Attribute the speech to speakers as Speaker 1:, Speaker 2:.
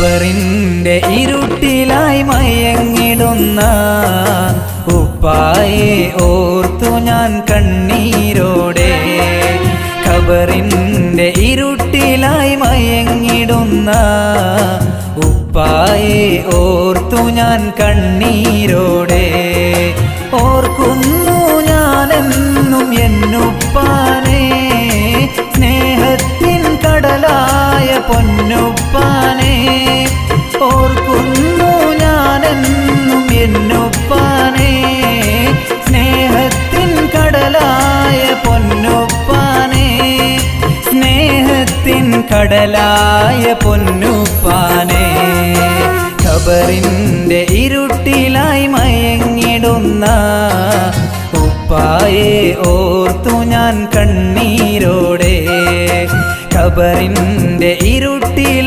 Speaker 1: ഖബറിന്റെ ഇരുട്ടിലായി മയങ്ങിടുന്ന ഉപ്പായെ ഓർത്തു ഞാൻ കണ്ണീരോടെ. ഖബറിന്റെ ഇരുട്ടിലായി മയങ്ങിടുന്ന ഉപ്പായെ ഓർത്തു ഞാൻ കണ്ണീരോടെ. ഓർക്കുന്നു ഞാനെന്നും എന്നുപ്പാനെ, സ്നേഹത്തിൻ കടലായ പൊന്നുപ്പാനെ. ഓർക്കുന്നു ഞാനെന്നും എന്നുപ്പാനെ, സ്നേഹത്തിൻ കടലായ പൊന്നുപ്പാനെ. സ്നേഹത്തിൻ കടലായ പൊന്നുപ്പാനെ. ഖബറിന്റെ ഇരുട്ടിലായി മയങ്ങിടുന്ന ഉപ്പായെ ഓർത്തു ഞാൻ കണ്ണീരോടെ. ഖബറിന്റെ ഇരുട്ടിലായി